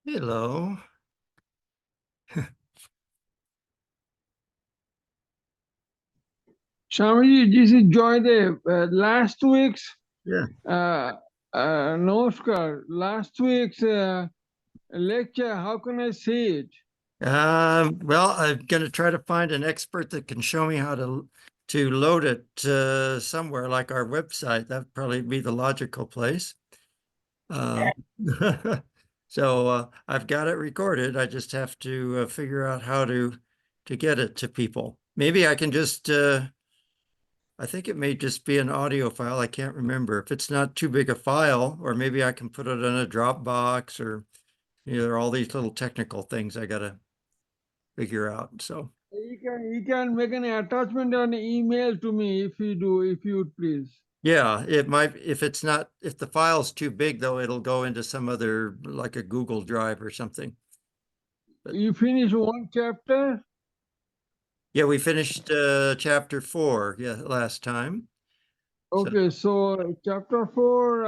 Hello. Swamiji, this is Joydev. Last week's Yeah. Namaskar. Last week's lecture, how can I say it? Well, I'm going to try to find an expert that can show me how to load it somewhere like our website. That'd probably be the logical place. Uh, so I've got it recorded. I just have to figure out how to get it to people. Maybe I can just I think it may just be an audio file. I can't remember. If it's not too big a file, or maybe I can put it in a Dropbox or there are all these little technical things I gotta figure out. So You can make an attachment on email to me if you would please. yeah, it might, if the file's too big though, it'll go into some other, like a Google Drive or something. But You finish one chapter? yeah, we finished chapter 4, yeah, last time. So Okay, so chapter 4,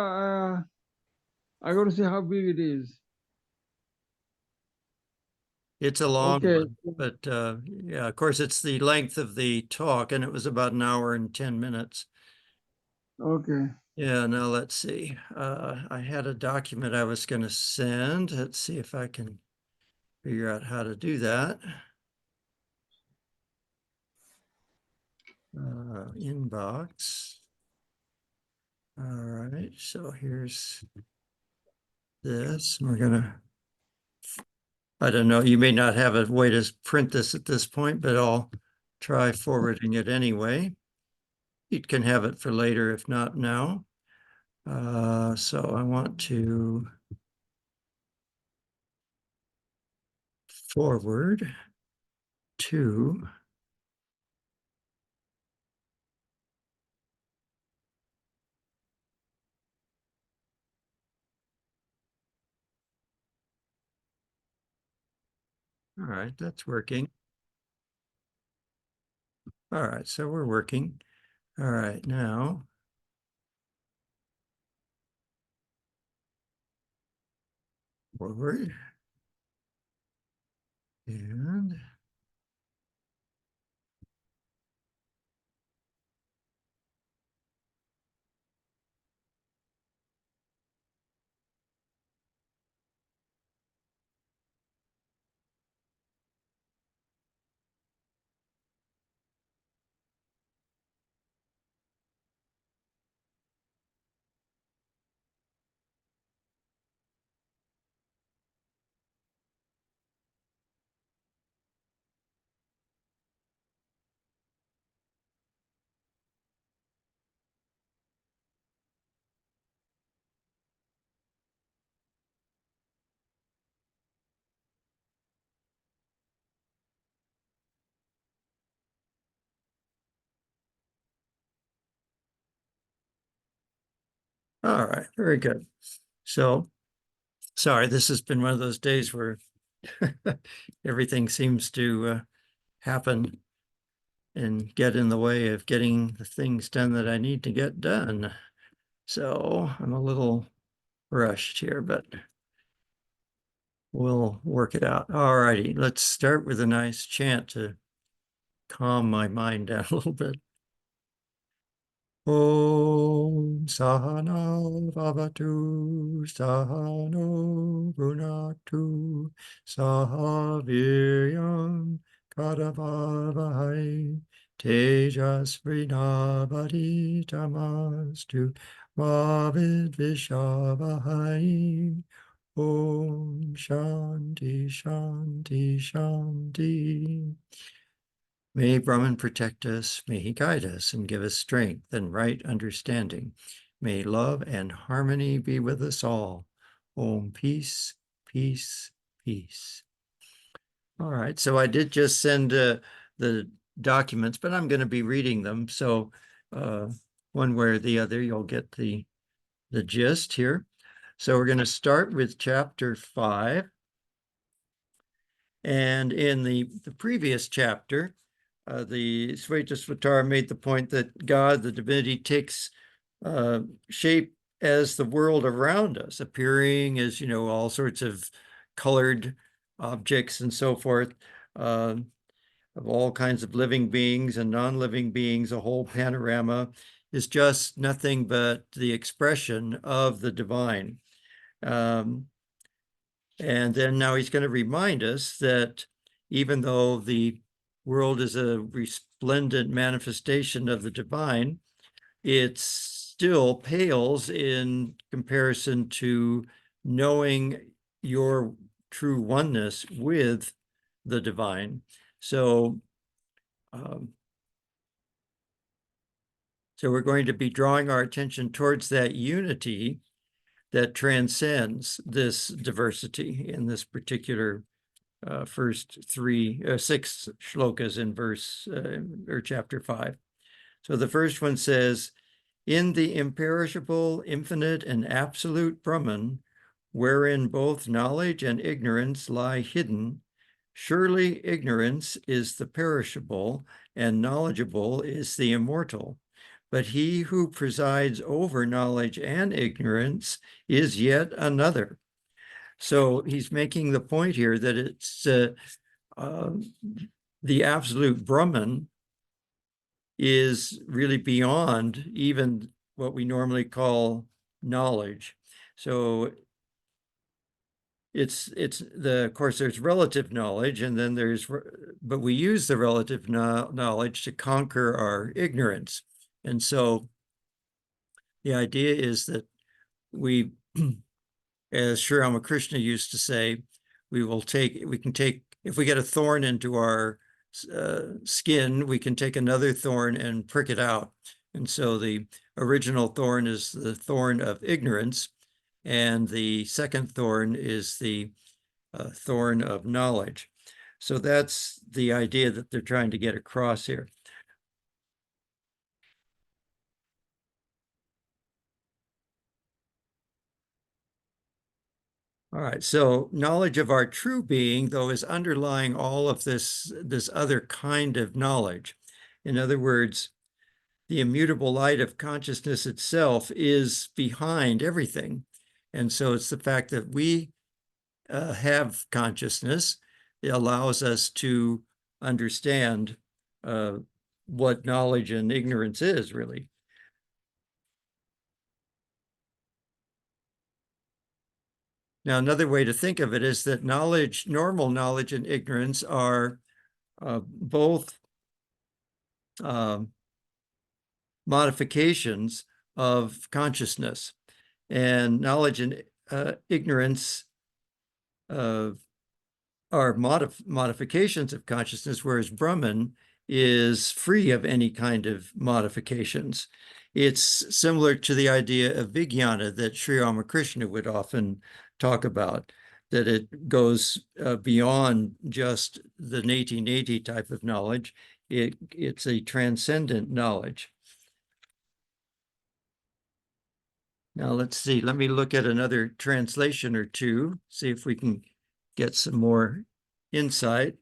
I got to see how big it is. it's a long Okay, one, but yeah, of course, it's the length of the talk, and it was about an hour and 10 minutes. okay. Yeah, now let's see. I had a document I was going to send. Let's see if I can figure out how to do that. Inbox. All right, so here's this. We're gonna, I don't know, you may not have a way to print this at this point, but I'll try forwarding it anyway. You can have it for later if not now. So I want to forward to all right, that's working. All right, so we're working. All right, now forward and all right, very good. So sorry, this has been one of those days where everything seems to happen and get in the way of getting the things done that I need to get done. So I'm a little rushed here, but we'll work it out. All righty, let's start with a nice chant to calm my mind down a little bit. Om Sahana Vavatu Sahano Brunatu Sahaviryam Kadavavahai Tejasvinavadi Tamastu Mavid Vishavahai Om Shanti Shanti Shanti. May Brahman protect us, may he guide us and give us strength and right understanding. May love and harmony be with us all. Om, peace, peace, peace. All right, so I did just send the documents, but I'm going to be reading them. So one way or the other, you'll get the gist here. So we're going to start with chapter 5. And in the previous chapter, the Svetasvatara made the point that God, the divinity, takes shape as the world around us, appearing as, all sorts of colored objects and so forth, of all kinds of living beings and non-living beings, a whole panorama is just nothing but the expression of the divine. And then now he's going to remind us that even though the world is a resplendent manifestation of the divine, it still pales in comparison to knowing your true oneness with the divine. So, so we're going to be drawing our attention towards that unity that transcends this diversity in this particular first six shlokas in verse or chapter 5. So the first one says, in the imperishable, infinite, and absolute Brahman, wherein both knowledge and ignorance lie hidden, surely ignorance is the perishable, and knowledgeable is the immortal. But he who presides over knowledge and ignorance is yet another. So he's making the point here that it's the absolute Brahman is really beyond even what we normally call knowledge. So of course, there's relative knowledge, and then but we use the relative knowledge to conquer our ignorance. And so the idea is that we, as Sri Ramakrishna used to say, we can take, if we get a thorn into our skin, we can take another thorn and prick it out. And so the original thorn is the thorn of ignorance, and the second thorn is the thorn of knowledge. So that's the idea that they're trying to get across here. All right, so knowledge of our true being, though, is underlying all of this other kind of knowledge. In other words, the immutable light of consciousness itself is behind everything. And so it's the fact that we have consciousness. It allows us to understand what knowledge and ignorance is, really. Now, another way to think of it is that normal knowledge and ignorance are both modifications of consciousness, and knowledge and ignorance are modifications of consciousness, whereas Brahman is free of any kind of modifications. It's similar to the idea of vijnana that Sri Ramakrishna would often talk about, that it goes beyond just the neti-neti type of knowledge. It's a transcendent knowledge. Now let's see, let me look at another translation or two, see if we can get some more insight.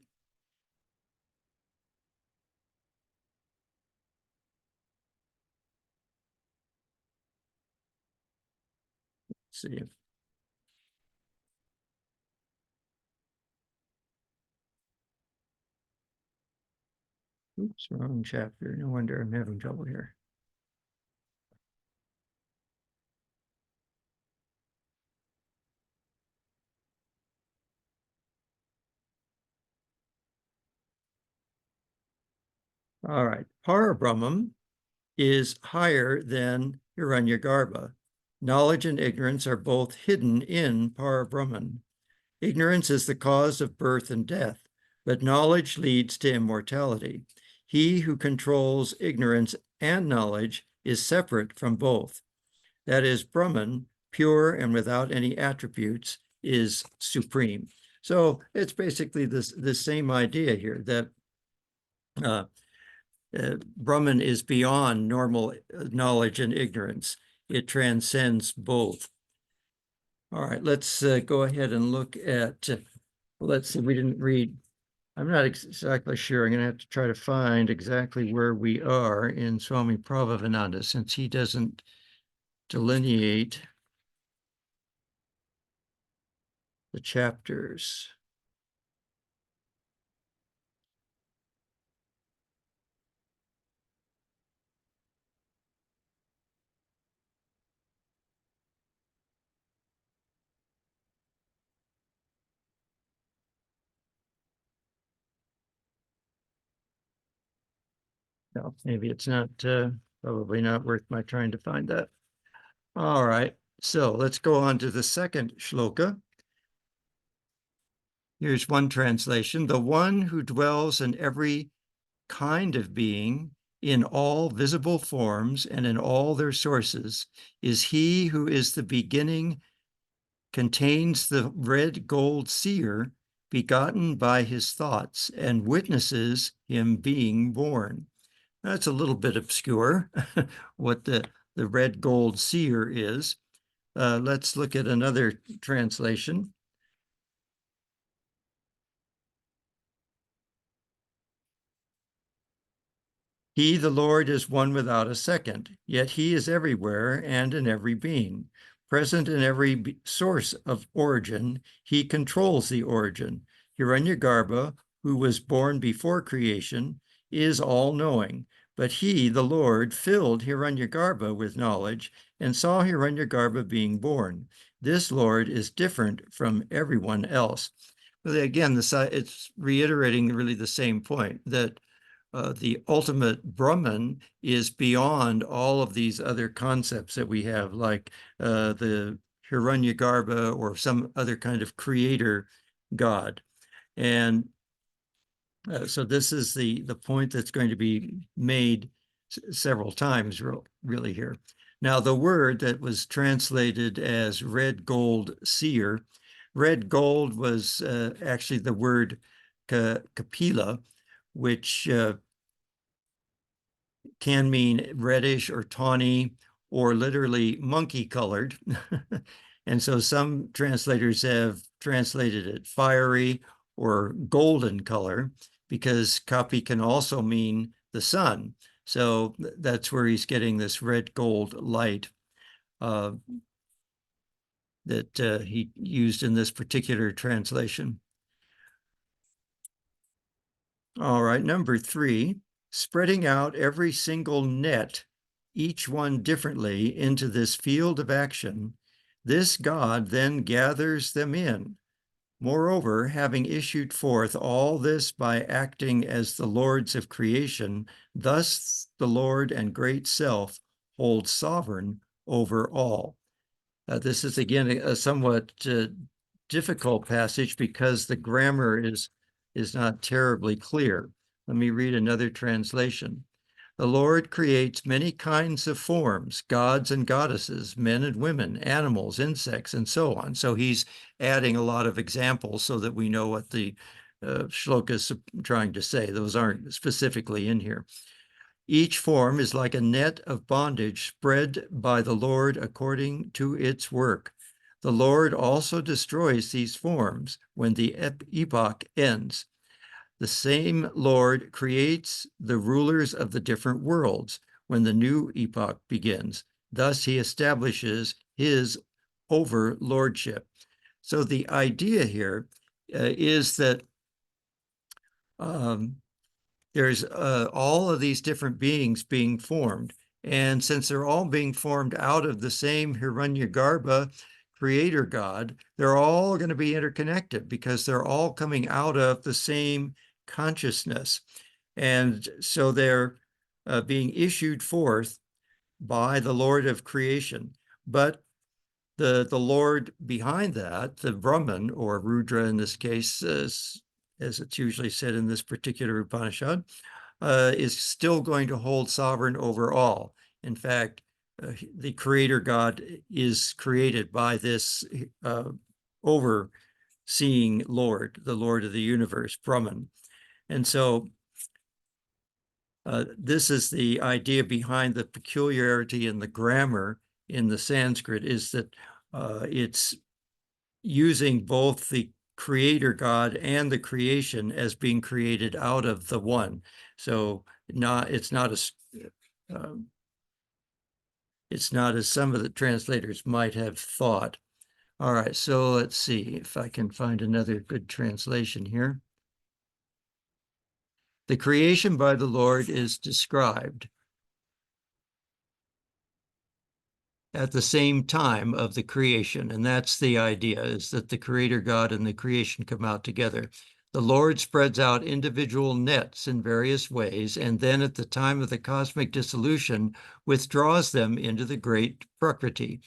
Let's see. Oops, wrong chapter. No wonder I'm having trouble here. All right, Parabrahman is higher than Hiranyagarbha. Knowledge and ignorance are both hidden in Parabrahman. Ignorance is the cause of birth and death, but knowledge leads to immortality. He who controls ignorance and knowledge is separate from both. That is, Brahman, pure and without any attributes, is supreme. So it's basically the same idea here, that Brahman is beyond normal knowledge and ignorance. It transcends both. All right, let's go ahead and look at, let's see, we didn't read, I'm not exactly sure. I'm going to have to try to find exactly where we are in Swami Prabhavananda, since he doesn't delineate the chapters. No, maybe it's not, probably not worth my trying to find that. All right, so let's go on to the second shloka. Here's one translation. The one who dwells in every kind of being, in all visible forms and in all their sources, is he who is the beginning, contains the red gold seer, begotten by his thoughts, and witnesses him being born. That's a little bit obscure, what the red gold seer is. Let's look at another translation. He, the Lord, is one without a second, yet he is everywhere and in every being. Present in every source of origin, he controls the origin. Hiranyagarbha, who was born before creation, is all-knowing. But he, the Lord, filled Hiranyagarbha with knowledge and saw Hiranyagarbha being born. This Lord is different from everyone else. But again, it's reiterating really the same point, that the ultimate Brahman is beyond all of these other concepts that we have, like the Hiranyagarbha or some other kind of creator God. And so this is the point that's going to be made several times really here. Now, the word that was translated as red gold seer, red gold was actually the word kapila, which can mean reddish or tawny or literally monkey colored. And so some translators have translated it fiery or golden color, because kapi can also mean the sun. So that's where he's getting this red gold light that he used in this particular translation. All right, number 3, spreading out every single net, each one differently, into this field of action, this God then gathers them in. Moreover, having issued forth all this by acting as the lords of creation, thus the Lord and great self holds sovereign over all. This is again a somewhat difficult passage because the grammar is not terribly clear. Let me read another translation. The Lord creates many kinds of forms, gods and goddesses, men and women, animals, insects, and so on. So he's adding a lot of examples so that we know what the shloka is trying to say. Those aren't specifically in here. Each form is like a net of bondage spread by the Lord according to its work. The Lord also destroys these forms when the epoch ends. The same Lord creates the rulers of the different worlds when the new epoch begins. Thus, he establishes his overlordship. So the idea here is that there's all of these different beings being formed. And since they're all being formed out of the same Hiranyagarbha creator God, they're all going to be interconnected because they're all coming out of the same consciousness. And so they're being issued forth by the Lord of creation. But the Lord behind that, the Brahman, or Rudra in this case, as it's usually said in this particular Upanishad, is still going to hold sovereign over all. In fact, the creator God is created by this overseeing Lord, the Lord of the universe, Brahman. And so this is the idea behind the peculiarity in the grammar in the Sanskrit, is that it's using both the creator God and the creation as being created out of the one. So it's not as some of the translators might have thought. All right, so let's see if I can find another good translation here. The creation by the Lord is described at the same time of the creation. And that's the idea, is that the creator God and the creation come out together. The Lord spreads out individual nets in various ways, and then at the time of the cosmic dissolution, withdraws them into the great Prakriti.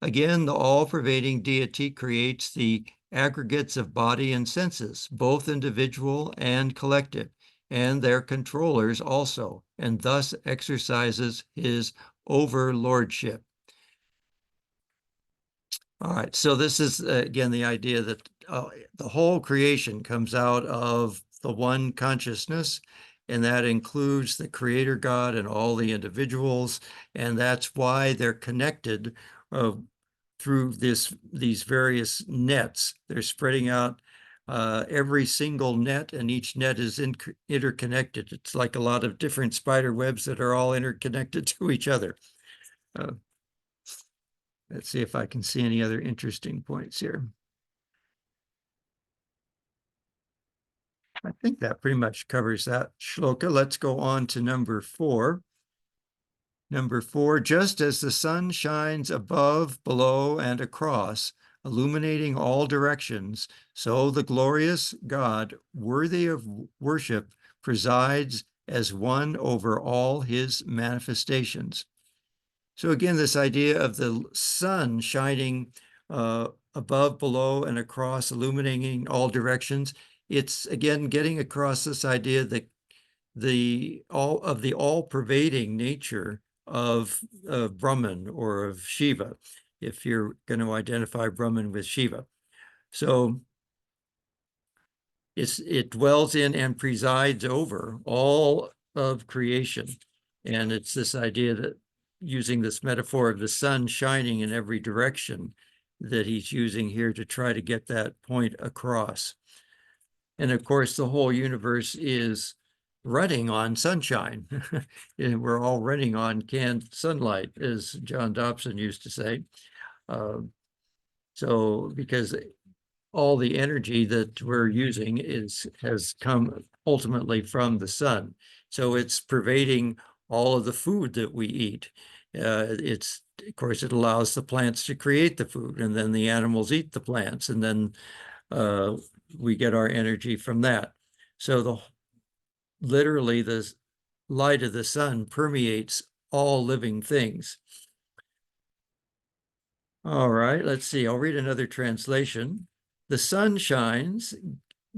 Again, the all-pervading deity creates the aggregates of body and senses, both individual and collective, and their controllers also, and thus exercises his overlordship. All right, so this is again the idea that the whole creation comes out of the one consciousness, and that includes the creator God and all the individuals, and that's why they're connected through these various nets. They're spreading out every single net, and each net is interconnected. It's like a lot of different spider webs that are all interconnected to each other. Let's see if I can see any other interesting points here. I think that pretty much covers that shloka. Let's go on to number 4. Number 4, just as the sun shines above, below, and across, illuminating all directions, so the glorious God, worthy of worship, presides as one over all his manifestations. So again, this idea of the sun shining above, below, and across, illuminating all directions, it's again getting across this idea that the all-pervading nature of Brahman or of Shiva, if you're going to identify Brahman with Shiva. So it dwells in and presides over all of creation. And it's this idea that, using this metaphor of the sun shining in every direction, that he's using here to try to get that point across. And of course, the whole universe is running on sunshine. And we're all running on canned sunlight, as John Dobson used to say. So because all the energy that we're using has come ultimately from the sun. So it's pervading all of the food that we eat. Of course, it allows the plants to create the food, and then the animals eat the plants, and then we get our energy from that. So literally the light of the sun permeates all living things. All right, let's see. I'll read another translation. The sun shines,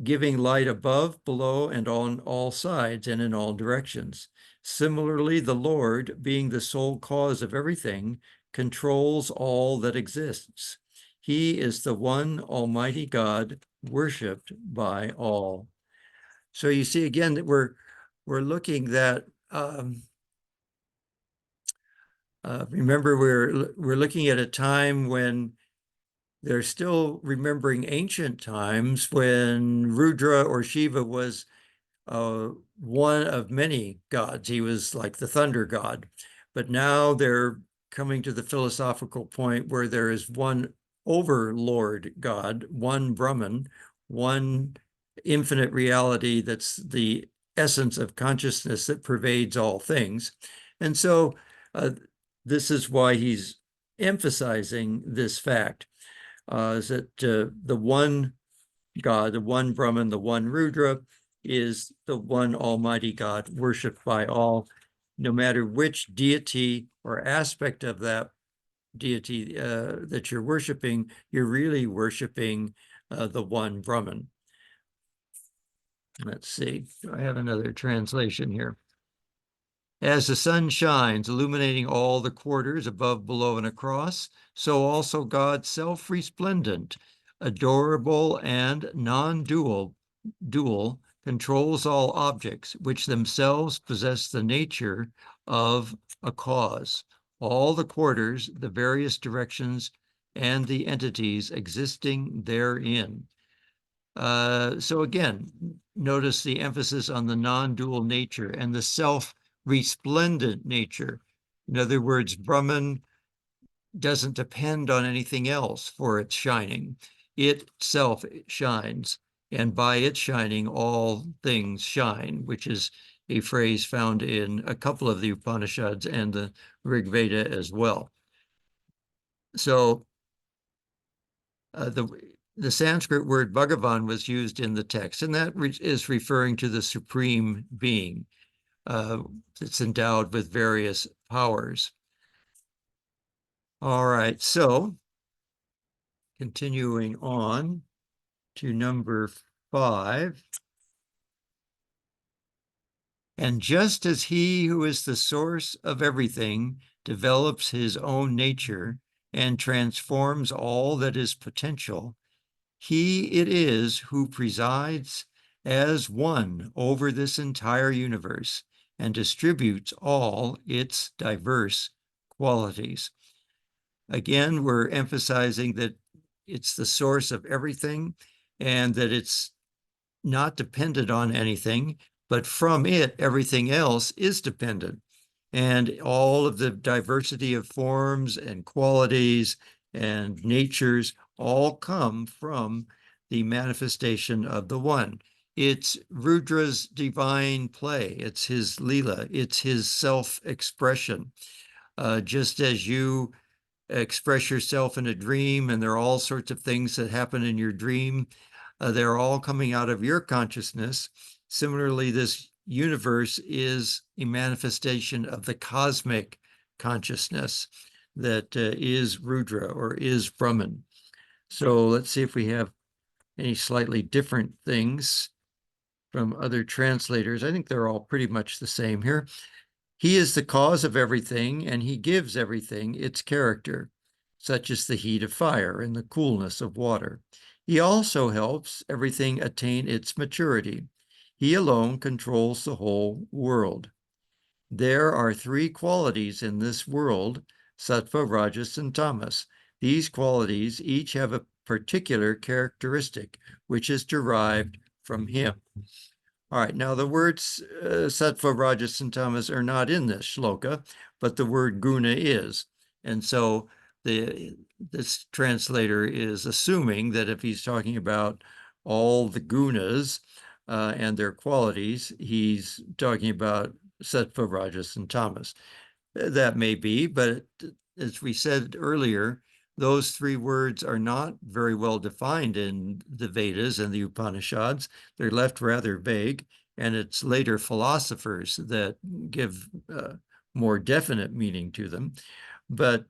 giving light above, below, and on all sides and in all directions. Similarly, the Lord, being the sole cause of everything, controls all that exists. He is the one Almighty God, worshipped by all. So you see again that we're looking that remember, we're looking at a time when they're still remembering ancient times when Rudra or Shiva was one of many gods. He was like the thunder god. But now they're coming to the philosophical point where there is one overlord god, one Brahman, one infinite reality that's the essence of consciousness that pervades all things. And so this is why he's emphasizing this fact, is that the one God, the one Brahman, the one Rudra, is the one Almighty God, worshipped by all, no matter which deity or aspect of that deity that you're worshiping, you're really worshiping the one Brahman. Let's see, do I have another translation here? As the sun shines, illuminating all the quarters above, below, and across, so also God, self-resplendent, adorable, and non-dual, controls all objects, which themselves possess the nature of a cause. All the quarters, the various directions, and the entities existing therein. So again, notice the emphasis on the non-dual nature and the self-resplendent nature. In other words, Brahman doesn't depend on anything else for its shining. It itself shines, and by its shining, all things shine, which is a phrase found in a couple of the Upanishads and the Rig Veda as well. So the Sanskrit word Bhagavan was used in the text, and that is referring to the supreme being that's endowed with various powers. All right, so continuing on to number 5. And just as he who is the source of everything develops his own nature and transforms all that is potential, he it is who presides as one over this entire universe and distributes all its diverse qualities. Again, we're emphasizing that it's the source of everything and that it's not dependent on anything, but from it, everything else is dependent. And all of the diversity of forms and qualities and natures all come from the manifestation of the one. It's Rudra's divine play. It's his Leela. It's his self-expression. Just as you express yourself in a dream, and there are all sorts of things that happen in your dream, they're all coming out of your consciousness. Similarly, this universe is a manifestation of the cosmic consciousness that is Rudra or is Brahman. So let's see if we have any slightly different things from other translators. I think they're all pretty much the same here. He is the cause of everything, and he gives everything its character, such as the heat of fire and the coolness of water. He also helps everything attain its maturity. He alone controls the whole world. There are 3 qualities in this world, sattva, rajas, and tamas. These qualities each have a particular characteristic, which is derived from him. All right, now the words sattva, rajas, and tamas are not in this shloka, but the word guna is. And so this translator is assuming that if he's talking about all the gunas and their qualities, he's talking about sattva, rajas, and tamas. That may be, but as we said earlier, those 3 words are not very well defined in the Vedas and the Upanishads. They're left rather vague, and it's later philosophers that give more definite meaning to them. But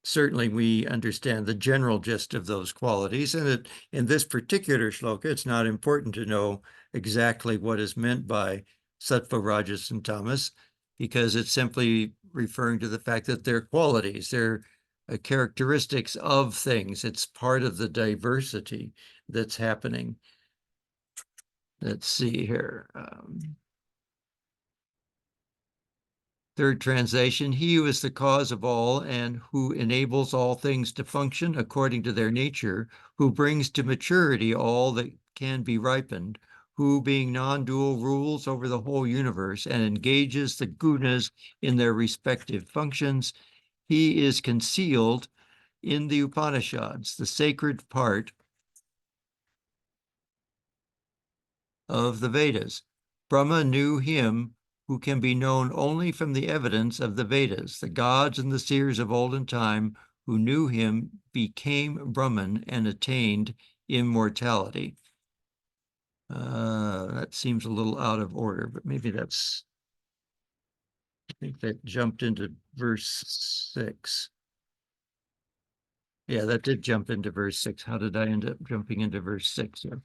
certainly we understand the general gist of those qualities, and in this particular shloka, it's not important to know exactly what is meant by sattva, rajas, and tamas, because it's simply referring to the fact that they're qualities, they're characteristics of things. It's part of the diversity that's happening. Let's see here. Third translation, he who is the cause of all and who enables all things to function according to their nature, who brings to maturity all that can be ripened, who being non-dual rules over the whole universe and engages the gunas in their respective functions. He is concealed in the Upanishads, the sacred part of the Vedas. Brahma knew him who can be known only from the evidence of the Vedas. The gods and the seers of olden time who knew him became Brahman and attained immortality. That seems a little out of order, but maybe that's, I think that jumped into verse 6. Yeah, that did jump into verse 6. How did I end up jumping into verse 6 here?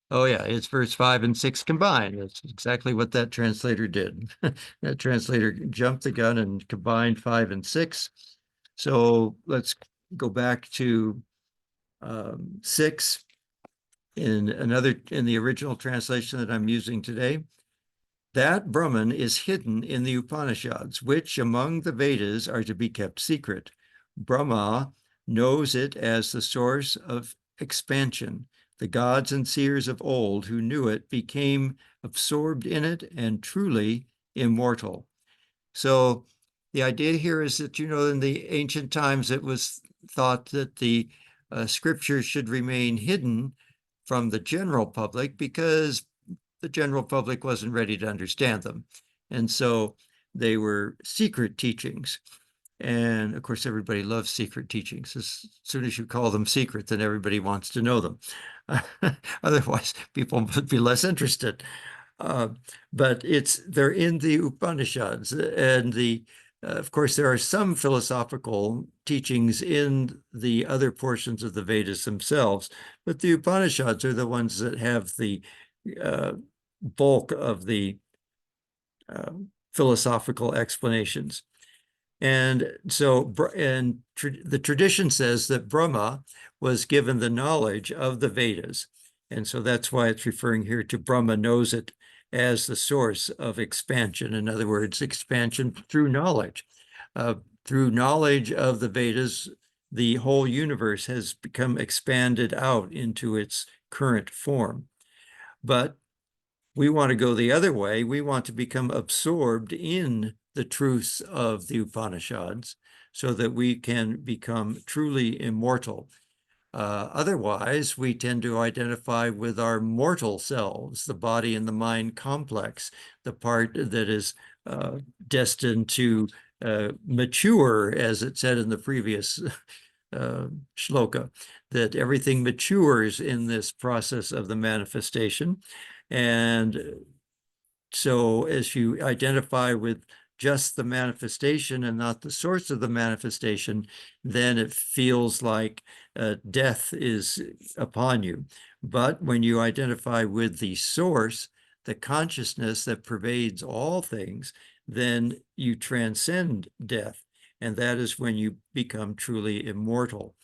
Oh yeah, it's verse 5 and 6 combined. That's exactly what that translator did. That translator jumped the gun and combined 5 and 6. So let's go back to 6 in the original translation that I'm using today. That Brahman is hidden in the Upanishads, which among the Vedas are to be kept secret. Brahma knows it as the source of expansion. The gods and seers of old who knew it became absorbed in it and truly immortal. So The idea here is that, in the ancient times, it was thought that the scriptures should remain hidden from the general public because the general public wasn't ready to understand them. And so they were secret teachings. And of course, everybody loves secret teachings. As soon as you call them secret, then everybody wants to know them. Otherwise, people would be less interested. But they're in the Upanishads, and of course, there are some philosophical teachings in the other portions of the Vedas themselves, but the Upanishads are the ones that have the bulk of the philosophical explanations. And so, the tradition says that Brahma was given the knowledge of the Vedas. And so that's why it's referring here to Brahma knows it as the source of expansion. In other words, expansion through knowledge. Through knowledge of the Vedas, the whole universe has become expanded out into its current form. But we want to go the other way. We want to become absorbed in the truths of the Upanishads so that we can become truly immortal. Otherwise, we tend to identify with our mortal selves, the body and the mind complex, the part that is destined to mature, as it said in the previous shloka, that everything matures in this process of the manifestation. And so as you identify with just the manifestation and not the source of the manifestation, then it feels like death is upon you. But when you identify with the source, the consciousness that pervades all things, then you transcend death. And that is when you become truly immortal.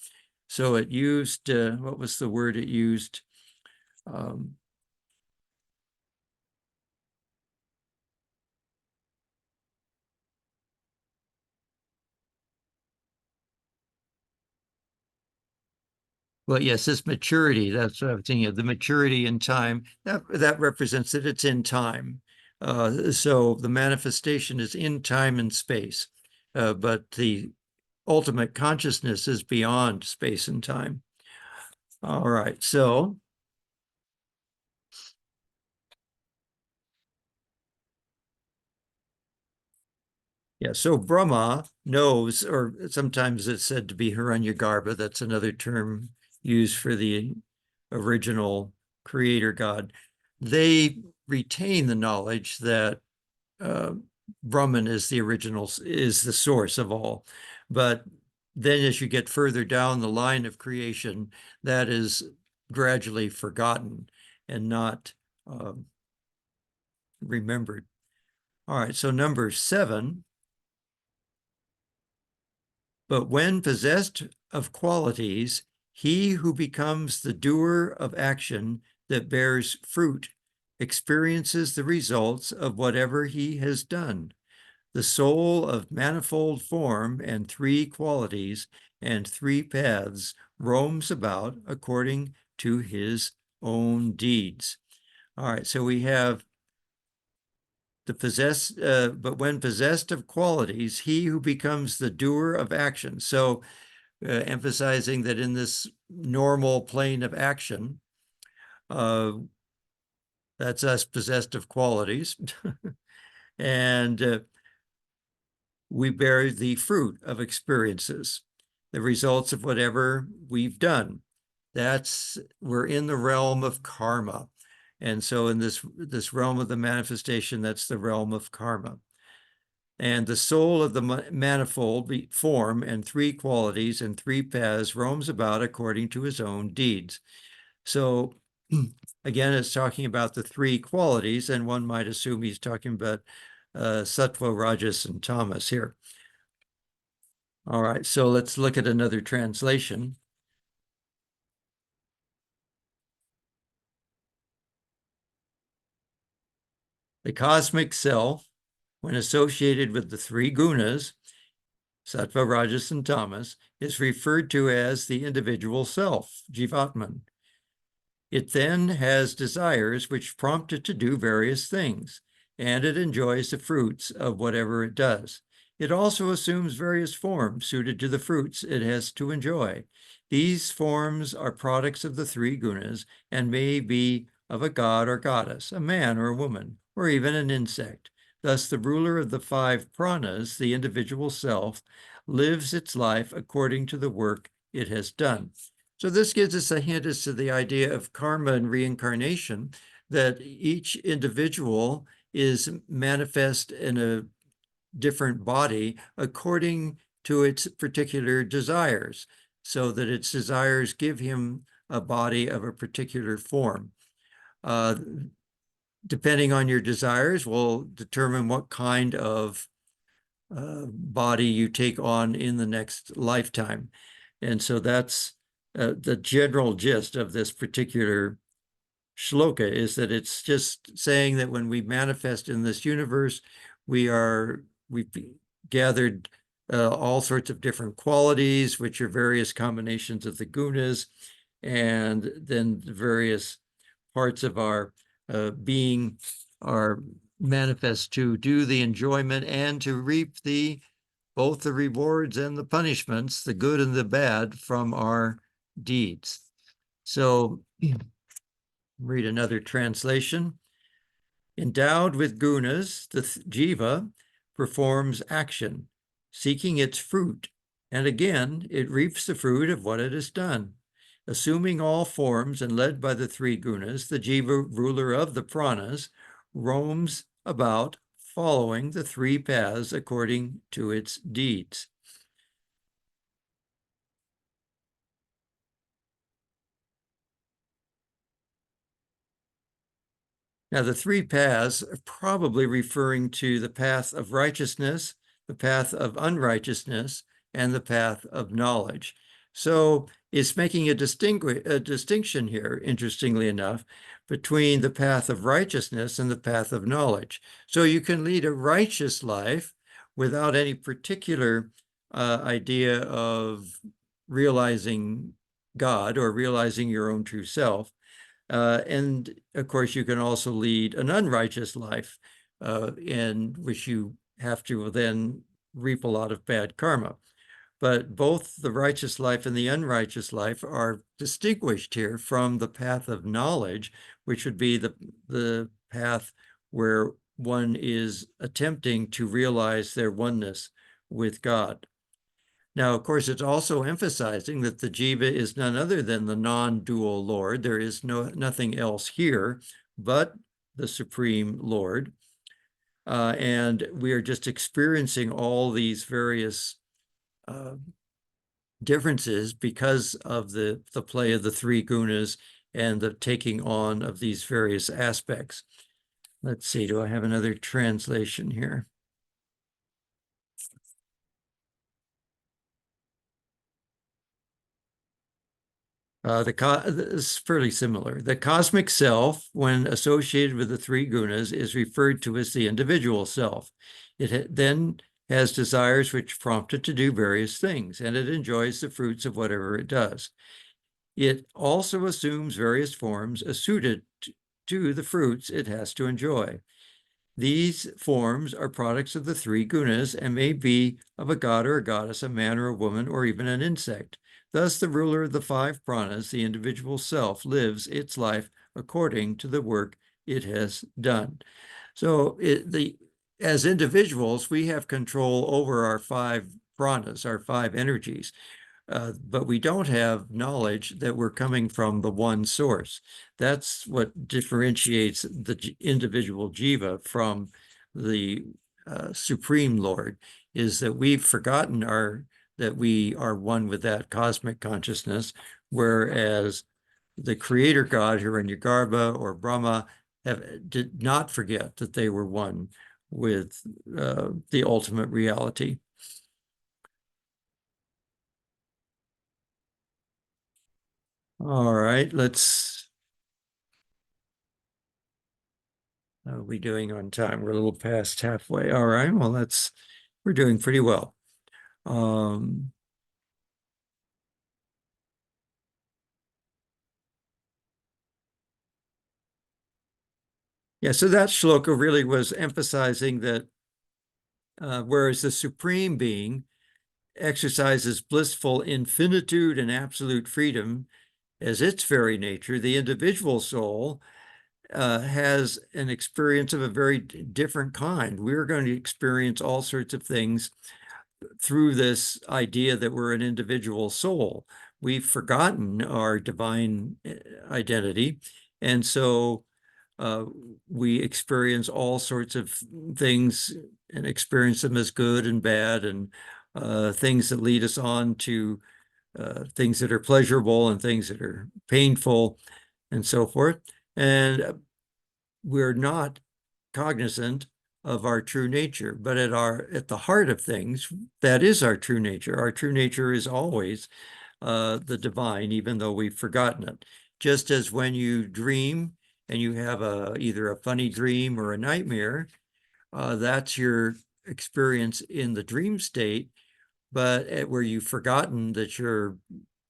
So it used, what was the word it used? Well, yes, this maturity, that's what I'm thinking of, the maturity in time, that represents that it's in time. So the manifestation is in time and space, but the ultimate consciousness is beyond space and time. All right, so yeah, so Brahma knows, or sometimes it's said to be Hiranyagarbha. That's another term used for the original creator god. They retain the knowledge that Brahman is the original, is the source of all. But then as you get further down the line of creation, that is gradually forgotten and not remembered. All right, so number 7. But when possessed of qualities, he who becomes the doer of action that bears fruit experiences the results of whatever he has done. The soul of manifold form and 3 qualities and 3 paths roams about according to his own deeds. All right, so we have but when possessed of qualities, he who becomes the doer of action. So emphasizing that in this normal plane of action, that's us possessed of qualities. And we bear the fruit of experiences, the results of whatever we've done. We're in the realm of karma. And so in this realm of the manifestation, that's the realm of karma. And the soul of the manifold form and 3 qualities and 3 paths roams about according to his own deeds. So again, it's talking about the 3 qualities, and one might assume he's talking about sattva, rajas, and tamas here. All right, so let's look at another translation. The cosmic self, when associated with the 3 gunas, sattva, rajas, and tamas, is referred to as the individual self, jivatman. It then has desires which prompt it to do various things, and it enjoys the fruits of whatever it does. It also assumes various forms suited to the fruits it has to enjoy. These forms are products of the three gunas and may be of a god or goddess, a man or a woman, or even an insect. Thus, the ruler of the five pranas, the individual self, lives its life according to the work it has done. So this gives us a hint as to the idea of karma and reincarnation, that each individual is manifest in a different body according to its particular desires, so that its desires give him a body of a particular form. Depending on your desires will determine what kind of body you take on in the next lifetime. And so that's the general gist of this particular shloka, is that it's just saying that when we manifest in this universe, we've gathered all sorts of different qualities, which are various combinations of the gunas, and then the various parts of our being are manifest to do the enjoyment and to reap both the rewards and the punishments, the good and the bad, from our deeds. So read another translation. Endowed with gunas, the jiva performs action, seeking its fruit, and again it reaps the fruit of what it has done. Assuming all forms and led by the three gunas, the jiva, ruler of the pranas, roams about following the three paths according to its deeds. Now, the three paths are probably referring to the path of righteousness, the path of unrighteousness, and the path of knowledge. So it's making a distinction here, interestingly enough, between the path of righteousness and the path of knowledge. So you can lead a righteous life without any particular idea of realizing God or realizing your own true self. And of course, you can also lead an unrighteous life in which you have to then reap a lot of bad karma. But both the righteous life and the unrighteous life are distinguished here from the path of knowledge, which would be the path where one is attempting to realize their oneness with God. Now, of course, it's also emphasizing that the jiva is none other than the non-dual Lord. There is nothing else here but the Supreme Lord. And we are just experiencing all these various differences because of the play of the three gunas and the taking on of these various aspects. Let's see, do I have another translation here? It's fairly similar. The cosmic self, when associated with the three gunas, is referred to as the individual self. It then has desires which prompt it to do various things, and it enjoys the fruits of whatever it does. It also assumes various forms suited to the fruits it has to enjoy. These forms are products of the three gunas and may be of a god or a goddess, a man or a woman, or even an insect. Thus, the ruler of the five pranas, the individual self, lives its life according to the work it has done. So as individuals, we have control over our five pranas, our five energies. But we don't have knowledge that we're coming from the one source. That's what differentiates the individual jiva from the Supreme Lord, is that we've forgotten that we are one with that cosmic consciousness, whereas the creator God, Hiranyagarbha or Brahma, did not forget that they were one with the ultimate reality. All right, how are we doing on time? We're a little past halfway. All right, well, we're doing pretty well. Yeah, so that shloka really was emphasizing that whereas the Supreme Being exercises blissful infinitude and absolute freedom as its very nature. The individual soul has an experience of a very different kind. We're going to experience all sorts of things through this idea that we're an individual soul. We've forgotten our divine identity, and so we experience all sorts of things and experience them as good and bad, and things that lead us on to things that are pleasurable and things that are painful and so forth. And we're not cognizant of our true nature, but at the heart of things, that is our true nature. Our true nature is always the divine, even though we've forgotten it. Just as when you dream and you have either a funny dream or a nightmare, that's your experience in the dream state, but where you've forgotten that your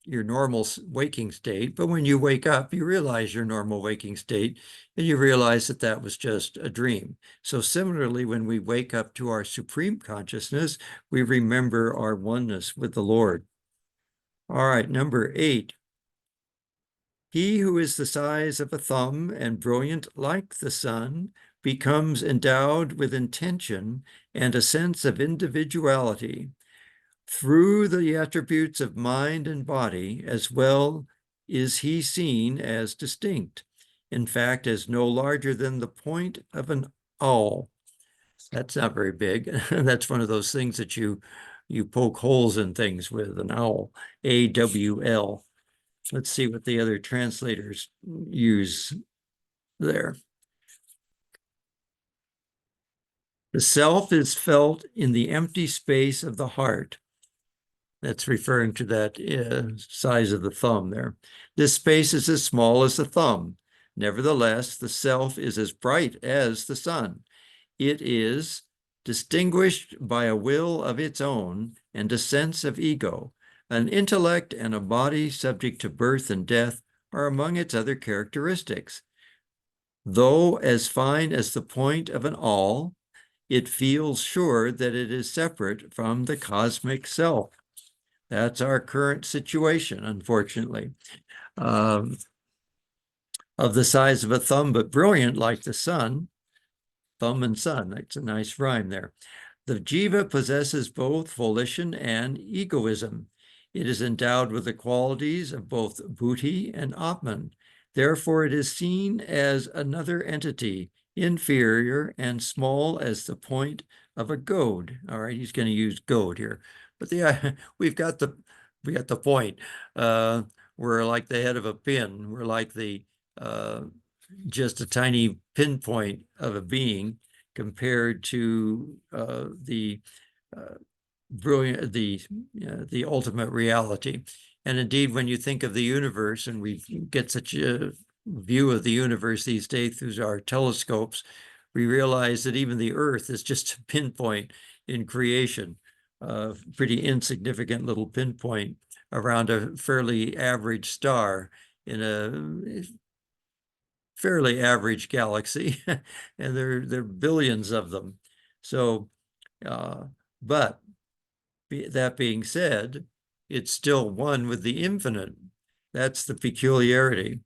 normal waking state. But when you wake up, you realize your normal waking state, and you realize that that was just a dream. So similarly, when we wake up to our supreme consciousness, we remember our oneness with the Lord. All right, number 8. He who is the size of a thumb and brilliant like the sun becomes endowed with intention and a sense of individuality. Through the attributes of mind and body, as well is he seen as distinct, in fact, as no larger than the point of an owl. That's not very big. That's one of those things that you poke holes in things with, an owl, AWL. Let's see what the other translators use there. The self is felt in the empty space of the heart. That's referring to that size of the thumb there. This space is as small as the thumb. Nevertheless, the self is as bright as the sun. It is distinguished by a will of its own and a sense of ego. An intellect and a body subject to birth and death are among its other characteristics. Though as fine as the point of an awl, it feels sure that it is separate from the cosmic self. That's our current situation, unfortunately. Of the size of a thumb, but brilliant like the sun, thumb and sun, that's a nice rhyme there. The jiva possesses both volition and egoism. It is endowed with the qualities of both buddhi and atman. Therefore, it is seen as another entity, inferior and small as the point of a goad. All right, he's going to use goad here, but we've got the point. We're like the head of a pin. We're like the just a tiny pinpoint of a being compared to the brilliant, the ultimate reality. And indeed, when you think of the universe, and we get such a view of the universe these days through our telescopes, we realize that even the Earth is just a pinpoint in creation, a pretty insignificant little pinpoint around a fairly average star in a fairly average galaxy, and there are billions of them. So, but that being said, it's still one with the infinite. That's the peculiarity.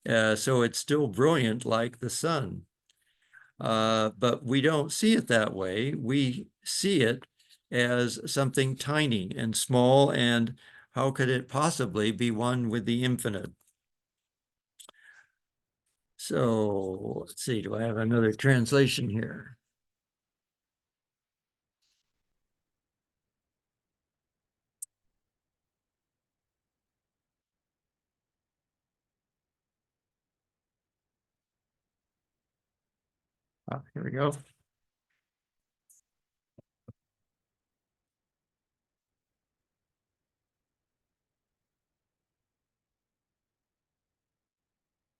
So it's still brilliant like the sun. But we don't see it that way. We see it as something tiny and small, and how could it possibly be one with the infinite? So let's see, do I have another translation here? Here we go.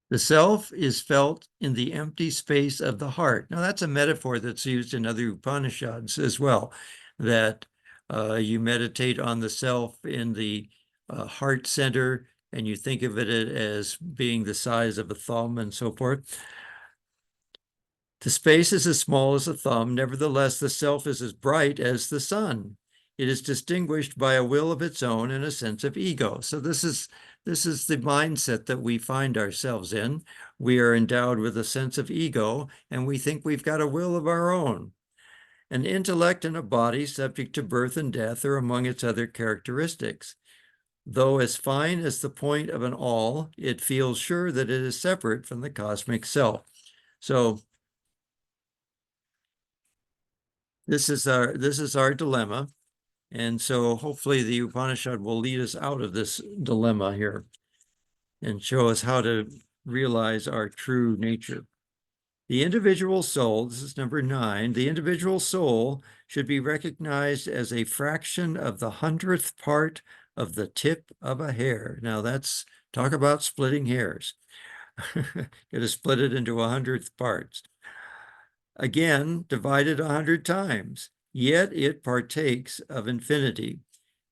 The self is felt in the empty space of the heart. Now, that's a metaphor that's used in other Upanishads as well, that you meditate on the self in the heart center, and you think of it as being the size of a thumb and so forth. The space is as small as a thumb. Nevertheless, the self is as bright as the sun. It is distinguished by a will of its own and a sense of ego. So this is the mindset that we find ourselves in. We are endowed with a sense of ego, and we think we've got a will of our own. An intellect and a body subject to birth and death are among its other characteristics. Though as fine as the point of an awl, it feels sure that it is separate from the cosmic self. So this is our dilemma. And so hopefully the Upanishad will lead us out of this dilemma here and show us how to realize our true nature. The individual soul, this is number 9, the individual soul should be recognized as a fraction of the 100th part of the tip of a hair. Now that's, talk about splitting hairs. Got to split it into 100th parts. Again, divided 100 times, yet it partakes of infinity.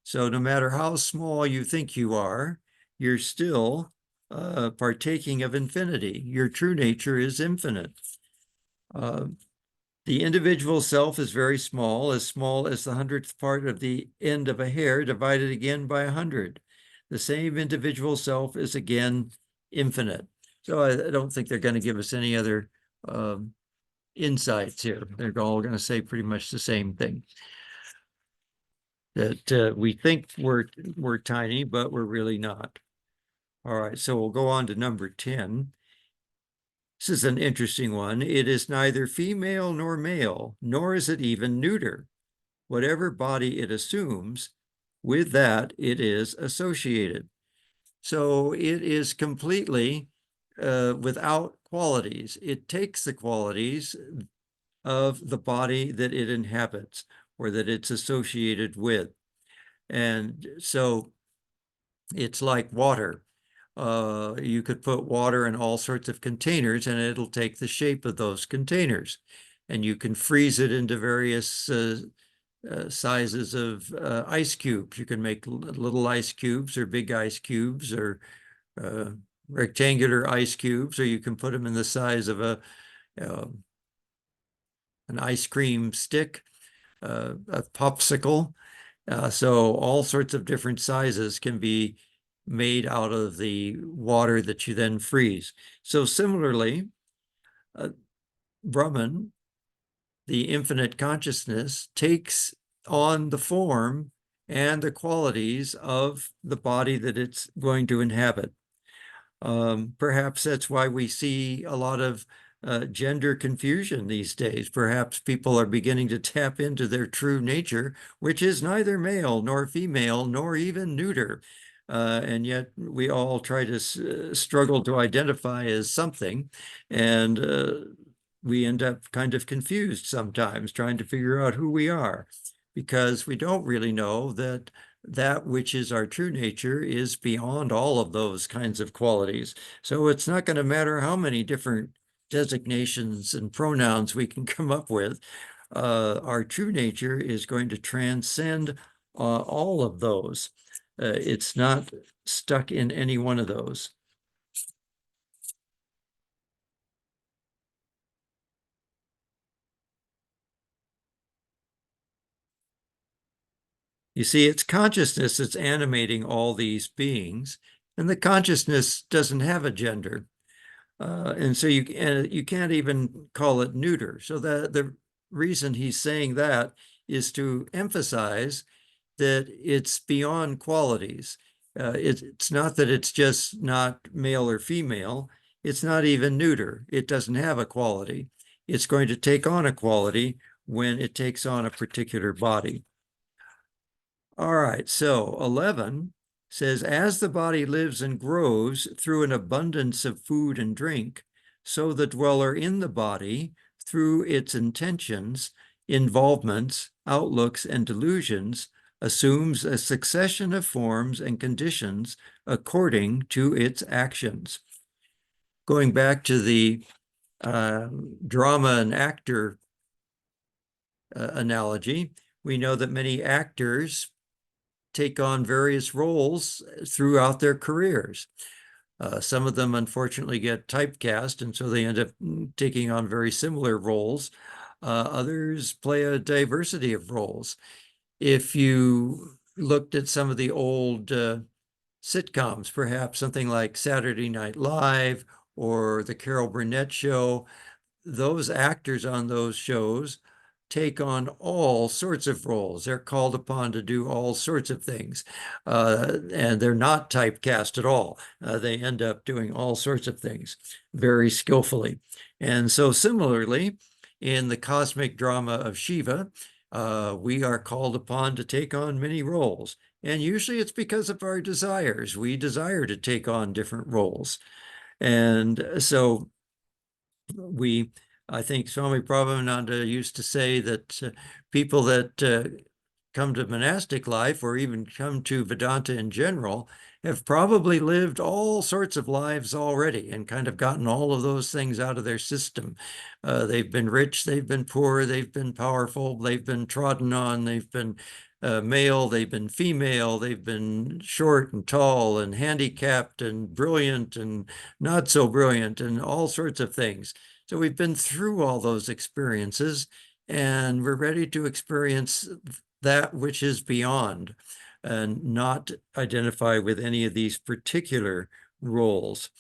So no matter how small you think you are, you're still partaking of infinity. Your true nature is infinite. The individual self is very small as the 100th part of the end of a hair divided again by 100. The same individual self is again infinite. So I don't think they're going to give us any other insights here. They're all going to say pretty much the same thing. That we think we're tiny, but we're really not. All right, so we'll go on to number 10. This is an interesting one. It is neither female nor male, nor is it even neuter. Whatever body it assumes, with that it is associated. So it is completely without qualities. It takes the qualities of the body that it inhabits or that it's associated with. And so it's like water. You could put water in all sorts of containers and it'll take the shape of those containers. And you can freeze it into various sizes of ice cubes. You can make little ice cubes or big ice cubes or rectangular ice cubes, or you can put them in the size of an ice cream stick, a popsicle. So all sorts of different sizes can be made out of the water that you then freeze. So similarly, Brahman, the infinite consciousness, takes on the form and the qualities of the body that it's going to inhabit. Perhaps that's why we see a lot of gender confusion these days. Perhaps people are beginning to tap into their true nature, which is neither male nor female, nor even neuter. And yet we all try to struggle to identify as something. And we end up kind of confused sometimes trying to figure out who we are, because we don't really know that which is our true nature is beyond all of those kinds of qualities. So it's not going to matter how many different designations and pronouns we can come up with. Our true nature is going to transcend all of those. It's not stuck in any one of those. You see, it's consciousness that's animating all these beings, and the consciousness doesn't have a gender. And so you can't even call it neuter. So the reason he's saying that is to emphasize that it's beyond qualities. It's not that it's just not male or female. It's not even neuter. It doesn't have a quality. It's going to take on a quality when it takes on a particular body. All right, so 11 says, as the body lives and grows through an abundance of food and drink, so the dweller in the body, through its intentions, involvements, outlooks, and delusions, assumes a succession of forms and conditions according to its actions. Going back to the drama and actor analogy, we know that many actors take on various roles throughout their careers. Some of them unfortunately get typecast, and so they end up taking on very similar roles. Others play a diversity of roles. If you looked at some of the old sitcoms, perhaps something like Saturday Night Live or The Carol Burnett Show, those actors on those shows take on all sorts of roles. They're called upon to do all sorts of things, and they're not typecast at all. They end up doing all sorts of things very skillfully. And so similarly, in the cosmic drama of Shiva, we are called upon to take on many roles. And usually it's because of our desires. We desire to take on different roles. And so I think Swami Prabhupada used to say that people that come to monastic life or even come to Vedanta in general have probably lived all sorts of lives already and kind of gotten all of those things out of their system. They've been rich, they've been poor, they've been powerful, they've been trodden on, they've been male, they've been female, they've been short and tall and handicapped and brilliant and not so brilliant and all sorts of things. So we've been through all those experiences and we're ready to experience that which is beyond and not identify with any of these particular roles.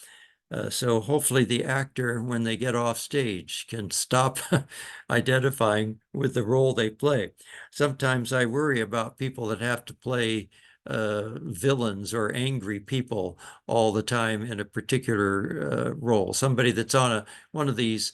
So hopefully the actor, when they get off stage, can stop identifying with the role they play. Sometimes I worry about people that have to play villains or angry people all the time in a particular role. Somebody that's on one of these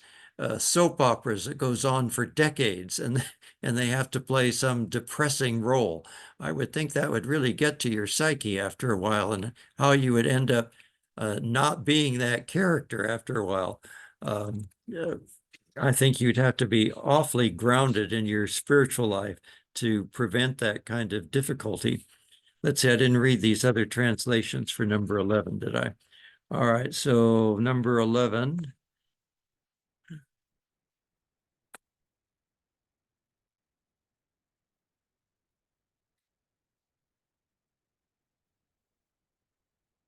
soap operas that goes on for decades and they have to play some depressing role. I would think that would really get to your psyche after a while and how you would end up not being that character after a while. I think you'd have to be awfully grounded in your spiritual life to prevent that kind of difficulty. Let's see, I didn't read these other translations for number 11, did I? All right, so number 11.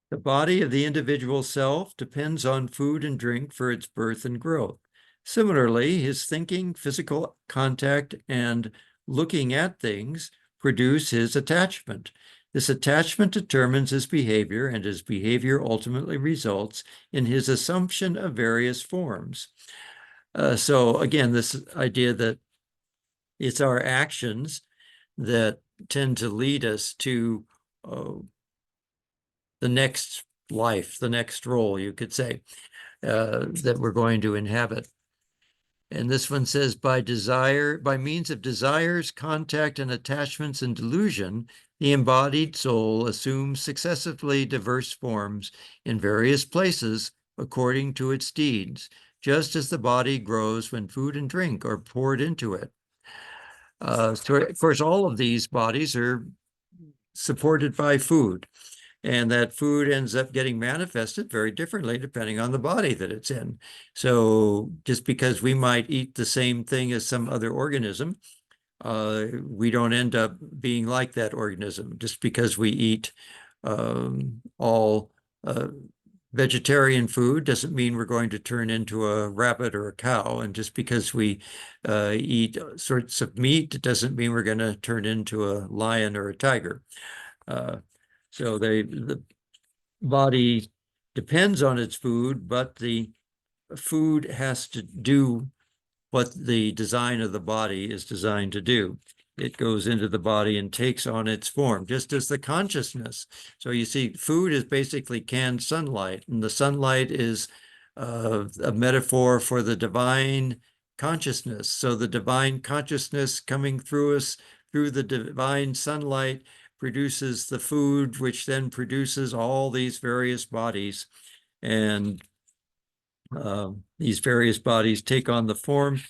The body of the individual self depends on food and drink for its birth and growth. Similarly, his thinking, physical contact, and looking at things produce his attachment. This attachment determines his behavior, and his behavior ultimately results in his assumption of various forms. So again, this idea that it's our actions that tend to lead us to the next life, the next role, you could say, that we're going to inhabit. And this one says, by means of desires, contact, and attachments and delusion, the embodied soul assumes successively diverse forms in various places according to its deeds, just as the body grows when food and drink are poured into it. So of course, all of these bodies are supported by food. And that food ends up getting manifested very differently depending on the body that it's in. So just because we might eat the same thing as some other organism, we don't end up being like that organism. Just because we eat all vegetarian food doesn't mean we're going to turn into a rabbit or a cow. And just because we eat sorts of meat doesn't mean we're going to turn into a lion or a tiger. So the body depends on its food, but the food has to do what the design of the body is designed to do. It goes into the body and takes on its form, just as the consciousness. So you see, food is basically canned sunlight, and the sunlight is a metaphor for the divine consciousness. So the divine consciousness coming through us, through the divine sunlight, produces the food, which then produces all these various bodies. And these various bodies take on the form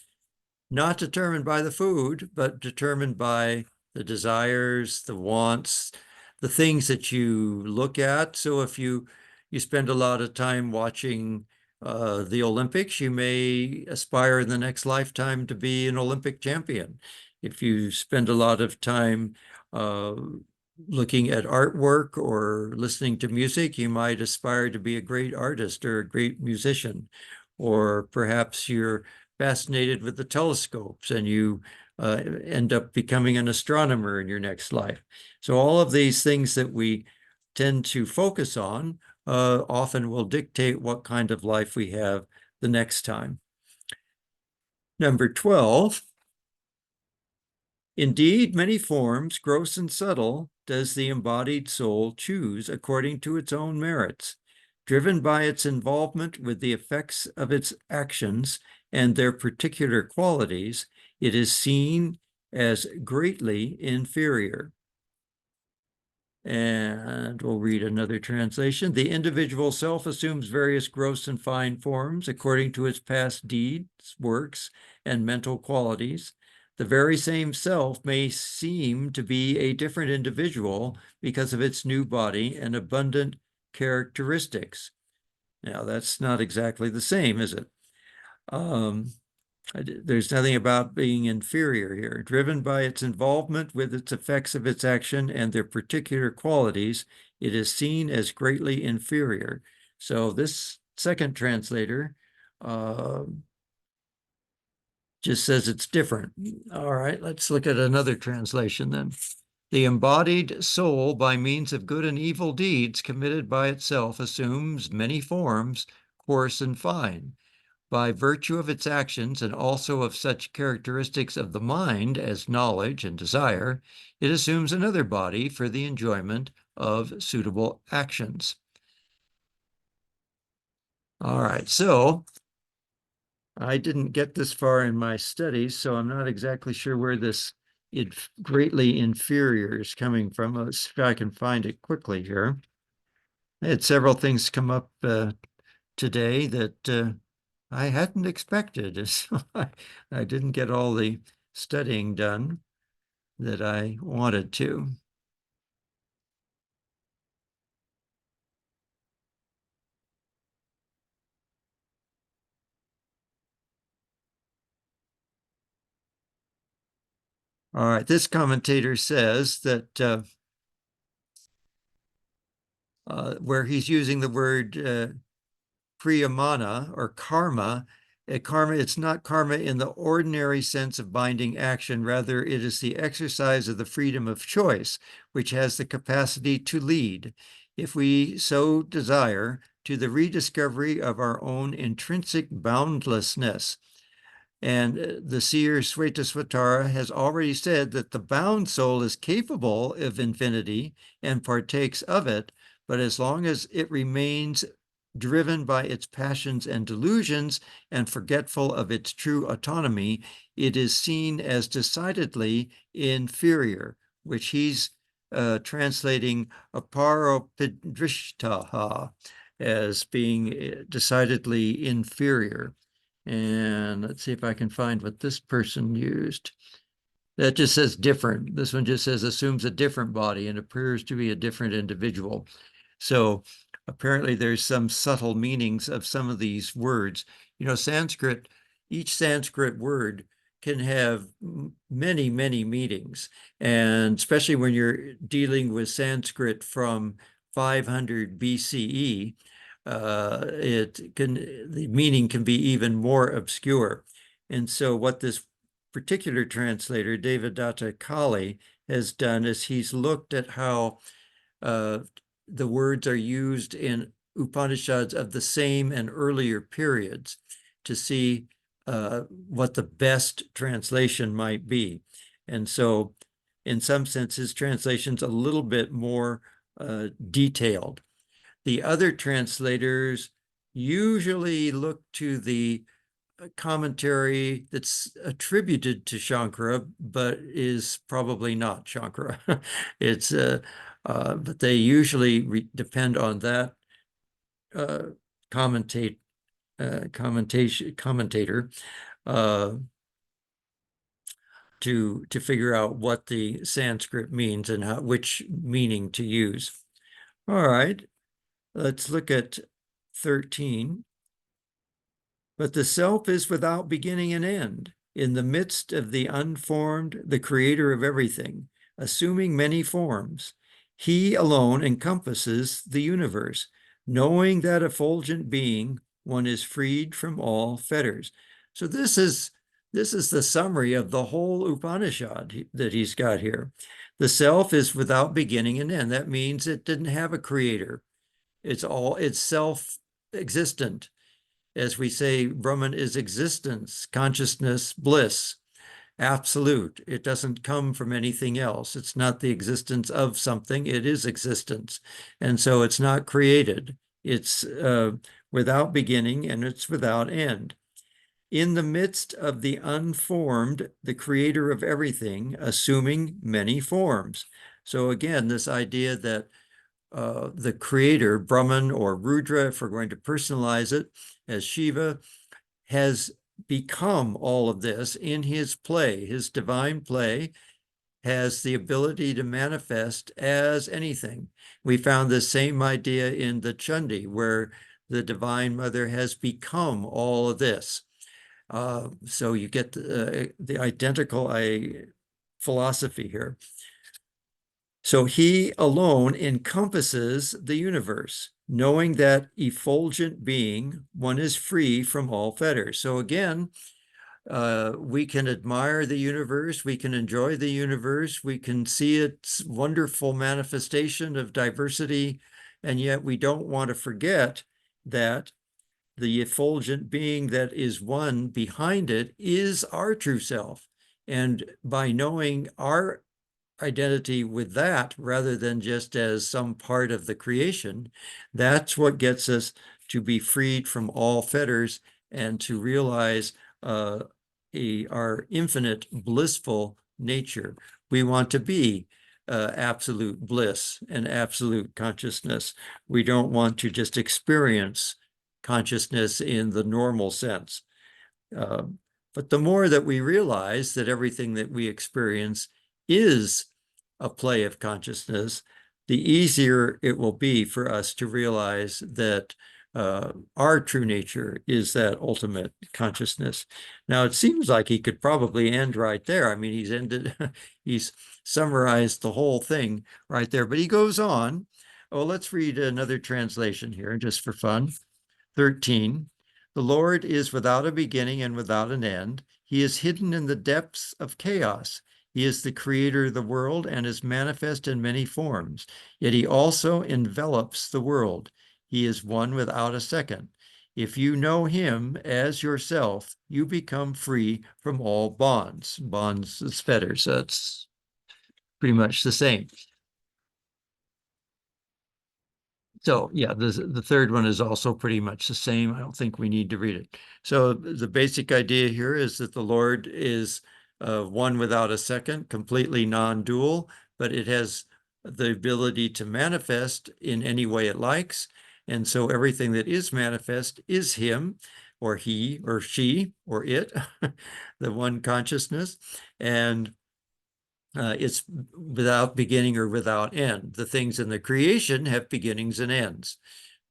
not determined by the food, but determined by the desires, the wants, the things that you look at. So if you spend a lot of time watching the Olympics, you may aspire in the next lifetime to be an Olympic champion. If you spend a lot of time looking at artwork or listening to music, you might aspire to be a great artist or a great musician. Or perhaps you're fascinated with the telescopes and you end up becoming an astronomer in your next life. So all of these things that we tend to focus on often will dictate what kind of life we have the next time. Number 12. Indeed, many forms, gross and subtle, does the embodied soul choose according to its own merits, driven by its involvement with the effects of its actions and their particular qualities. It is seen as greatly inferior. And we'll read another translation. The individual self assumes various gross and fine forms according to its past deeds, works, and mental qualities. The very same self may seem to be a different individual because of its new body and abundant characteristics. Now, that's not exactly the same, is it? There's nothing about being inferior here. Driven by its involvement with its effects of its action and their particular qualities, it is seen as greatly inferior. So this second translator just says it's different. All right, let's look at another translation then. The embodied soul, by means of good and evil deeds committed by itself, assumes many forms, coarse and fine. By virtue of its actions and also of such characteristics of the mind as knowledge and desire, it assumes another body for the enjoyment of suitable actions. All right, so I didn't get this far in my studies, so I'm not exactly sure where this greatly inferior is coming from. Let's see if I can find it quickly here. I had several things come up today that I hadn't expected. So I didn't get all the studying done that I wanted to. All right, this commentator says that where he's using the word priyamana or karma, it's not karma in the ordinary sense of binding action. Rather, it is the exercise of the freedom of choice, which has the capacity to lead, if we so desire, to the rediscovery of our own intrinsic boundlessness. And the seer Svetasvatara has already said that the bound soul is capable of infinity and partakes of it, but as long as it remains driven by its passions and delusions and forgetful of its true autonomy, it is seen as decidedly inferior, which he's translating aparopidrishtaha as being decidedly inferior. And let's see if I can find what this person used. That just says different. This one just says assumes a different body and appears to be a different individual. So apparently there's some subtle meanings of some of these words. You know, Sanskrit, each Sanskrit word can have many, many meanings. And especially when you're dealing with Sanskrit from 500 BCE, the meaning can be even more obscure. And so what this particular translator, Devadatta Kali, has done is he's looked at how the words are used in Upanishads of the same and earlier periods to see what the best translation might be. And so in some sense, his translation's a little bit more detailed. The other translators usually look to the commentary that's attributed to Shankara, but is probably not Shankara. It's but they usually depend on that commentator to figure out what the Sanskrit means and which meaning to use. All right, let's look at 13. But the self is without beginning and end, in the midst of the unformed, the creator of everything, assuming many forms. He alone encompasses the universe. Knowing that effulgent being, one is freed from all fetters. So this is the summary of the whole Upanishad that he's got here. The self is without beginning and end. That means it didn't have a creator. It's self-existent. As we say, Brahman is existence, consciousness, bliss, absolute. It doesn't come from anything else. It's not the existence of something, it is existence. And so it's not created. It's without beginning and it's without end. In the midst of the unformed, the creator of everything, assuming many forms. So again, this idea that the creator, Brahman or Rudra, if we're going to personalize it as Shiva, has become all of this in his play. His divine play has the ability to manifest as anything. We found the same idea in the Chandi, where the Divine Mother has become all of this. So you get the identical philosophy here. So he alone encompasses the universe. Knowing that effulgent being, one is free from all fetters. So again, we can admire the universe, we can enjoy the universe, we can see its wonderful manifestation of diversity, and yet we don't want to forget that the effulgent being that is one behind it is our true self. And by knowing our identity with that rather than just as some part of the creation, that's what gets us to be freed from all fetters and to realize our infinite blissful nature. We want to be absolute bliss and absolute consciousness. We don't want to just experience consciousness in the normal sense. But the more that we realize that everything that we experience is a play of consciousness, the easier it will be for us to realize that our true nature is that ultimate consciousness. Now, it seems like he could probably end right there. I mean, he's summarized the whole thing right there, but he goes on. Oh, let's read another translation here just for fun. 13. The Lord is without a beginning and without an end. He is hidden in the depths of chaos. He is the creator of the world and is manifest in many forms. Yet he also envelops the world. He is one without a second. If you know him as yourself, you become free from all bonds. Bonds is fetters. That's pretty much the same. So yeah, the third one is also pretty much the same. I don't think we need to read it. So the basic idea here is that the Lord is one without a second, completely non-dual, but it has the ability to manifest in any way it likes. And so everything that is manifest is him or he or she or it, the one consciousness. And it's without beginning or without end. The things in the creation have beginnings and ends,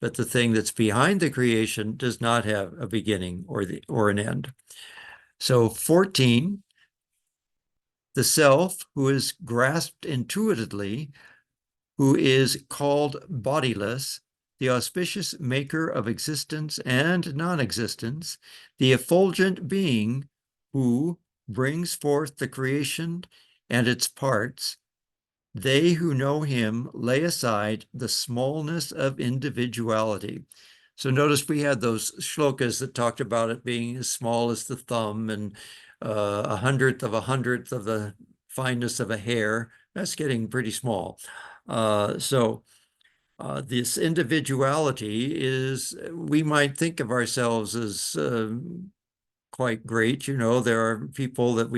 but the thing that's behind the creation does not have a beginning or an end. So 14, the self who is grasped intuitively, who is called bodiless, the auspicious maker of existence and non-existence, the effulgent being who brings forth the creation and its parts, they who know him lay aside the smallness of individuality. So notice we had those shlokas that talked about it being as small as the thumb and 1/100th of the fineness of a hair. That's getting pretty small. This individuality is, we might think of ourselves as quite great. You know, there are people that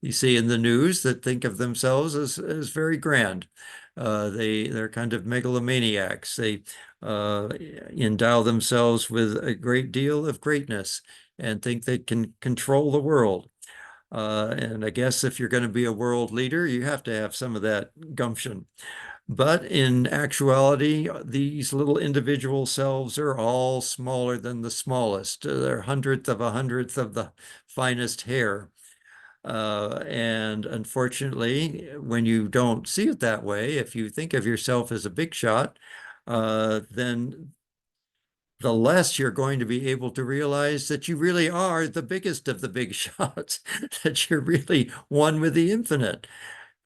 you see in the news that think of themselves as very grand. They're kind of megalomaniacs. They endow themselves with a great deal of greatness and think they can control the world. And I guess if you're going to be a world leader, you have to have some of that gumption. But in actuality, these little individual selves are all smaller than the smallest. They're 1/100th of the finest hair. And unfortunately, when you don't see it that way, if you think of yourself as a big shot, then the less you're going to be able to realize that you really are the biggest of the big shots, that you're really one with the infinite.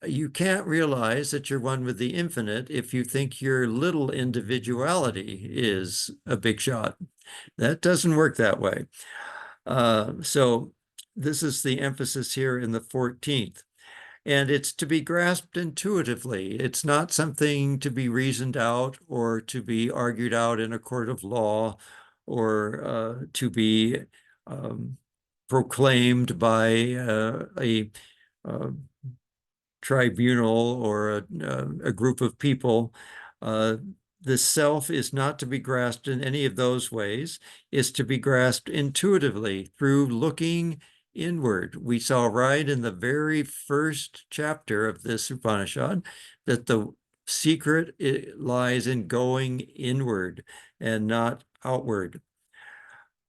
You can't realize that you're one with the infinite if you think your little individuality is a big shot. That doesn't work that way. So this is the emphasis here in the 14th. And it's to be grasped intuitively. It's not something to be reasoned out or to be argued out in a court of law or to be proclaimed by a tribunal or a group of people. The self is not to be grasped in any of those ways. It's to be grasped intuitively through looking inward. We saw right in the very first chapter of this Upanishad that the secret lies in going inward and not outward.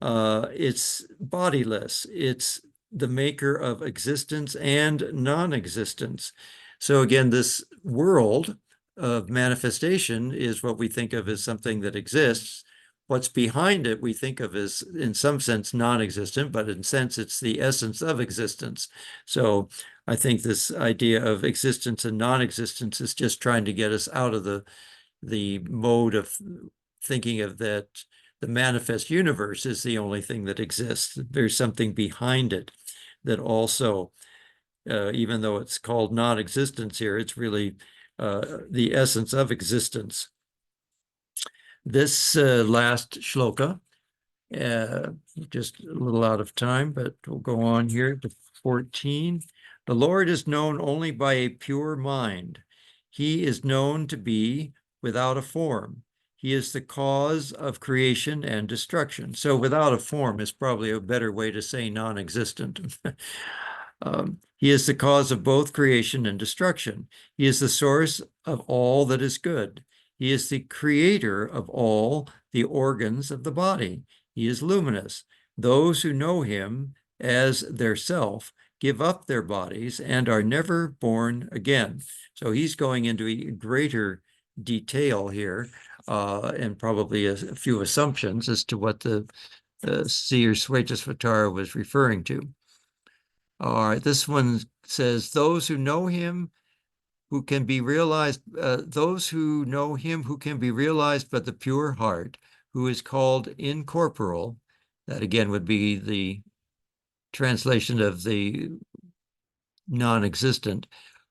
It's bodiless. It's the maker of existence and non-existence. So again, this world of manifestation is what we think of as something that exists. What's behind it we think of as, in some sense, non-existent, but in sense it's the essence of existence. So I think this idea of existence and non-existence is just trying to get us out of the mode of thinking of that the manifest universe is the only thing that exists. There's something behind it that also, even though it's called non-existence here, it's really the essence of existence. This last shloka, just a little out of time, but we'll go on here to 14. The Lord is known only by a pure mind. He is known to be without a form. He is the cause of creation and destruction. So without a form is probably a better way to say non-existent. He is the cause of both creation and destruction. He is the source of all that is good. He is the creator of all the organs of the body. He is luminous. Those who know him as their self give up their bodies and are never born again. So he's going into greater detail here and probably a few assumptions as to what the seer Svetasvatara was referring to. All right, this one says, those who know him who can be realized, those who know him who can be realized by the pure heart, who is called incorporeal, that again would be the translation of the non-existent,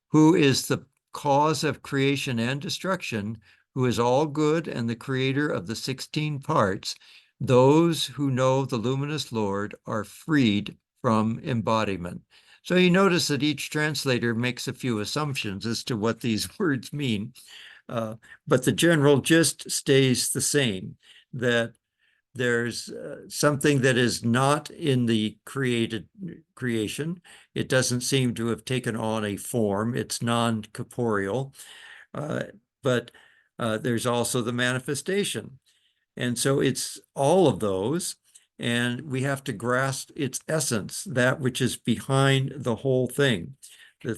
who is the cause of creation and destruction, who is all good and the creator of the 16 parts, those who know the luminous Lord are freed from embodiment. So you notice that each translator makes a few assumptions as to what these words mean, but the general gist stays the same, that there's something that is not in the creation. It doesn't seem to have taken on a form. It's non-corporeal, but there's also the manifestation. And so it's all of those, and we have to grasp its essence, that which is behind the whole thing,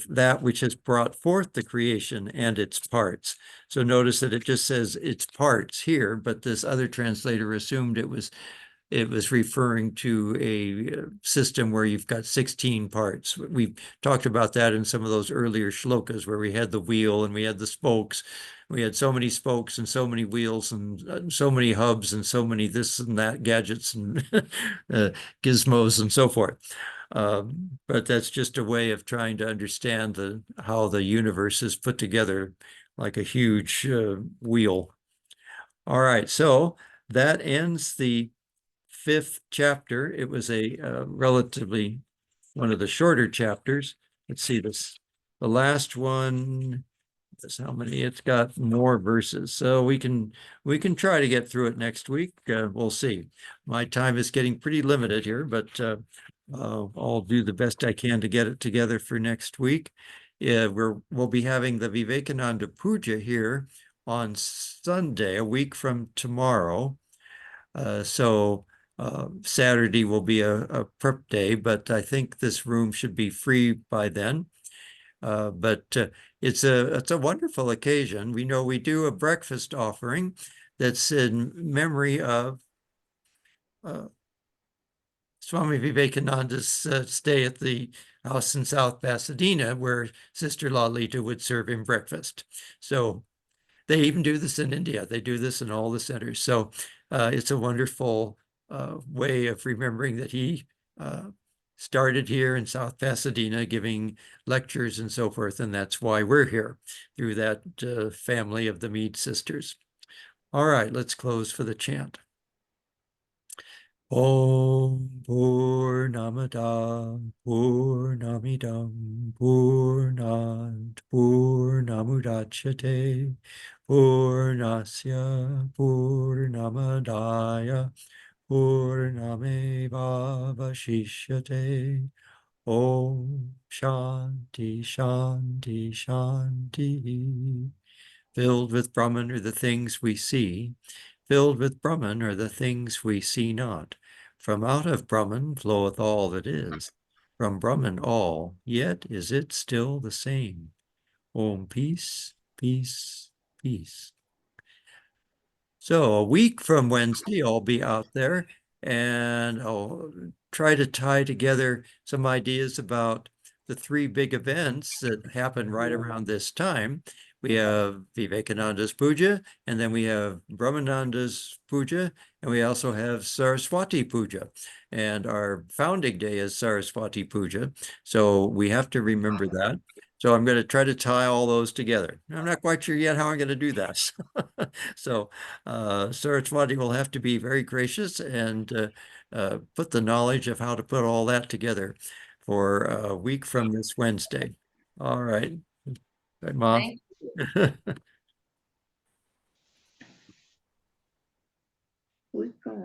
that which has brought forth the creation and its parts. So notice that it just says its parts here, but this other translator assumed it was referring to a system where you've got 16 parts. We talked about that in some of those earlier shlokas where we had the wheel and we had the spokes. We had so many spokes and so many wheels and so many hubs and so many this and that gadgets and gizmos and so forth. But that's just a way of trying to understand how the universe is put together like a huge wheel. All right, so that ends the 5th chapter. It was a relatively one of the shorter chapters. Let's see this. The last one is how many? It's got more verses, so we can try to get through it next week. We'll see. My time is getting pretty limited here, but I'll do the best I can to get it together for next week. We'll be having the Vivekananda Puja here on Sunday, a week from tomorrow. So Saturday will be a prep day, but I think this room should be free by then. But it's a wonderful occasion. We know we do a breakfast offering that's in memory of Swami Vivekananda's stay at the house in South Pasadena, where Sister Lalita would serve him breakfast. So they even do this in India. They do this in all the centers. So it's a wonderful way of remembering that he started here in South Pasadena giving lectures and so forth. And that's why we're here, through that family of the Mead sisters. All right, let's close for the chant. Om Purnamada Purnamidam Purnat Purnamudachyate Purnasya Purnamadaya Purnameva Vashishyate. Om Shanti Shanti Shanti. Filled with Brahman are the things we see. Filled with Brahman are the things we see not. From out of Brahman floweth all that is. From Brahman all, yet is it still the same. Om, peace, peace, peace. So a week from Wednesday, I'll be out there and I'll try to tie together some ideas about the three big events that happen right around this time. We have Vivekananda's puja, and then we have Brahmananda's puja, and we also have Saraswati puja. And our founding day is Saraswati puja. So we have to remember that. So I'm going to try to tie all those together. I'm not quite sure yet how I'm going to do that. So Saraswati will have to be very gracious and put the knowledge of how to put all that together for a week from this Wednesday. All right. Bye, Mom. Who's going?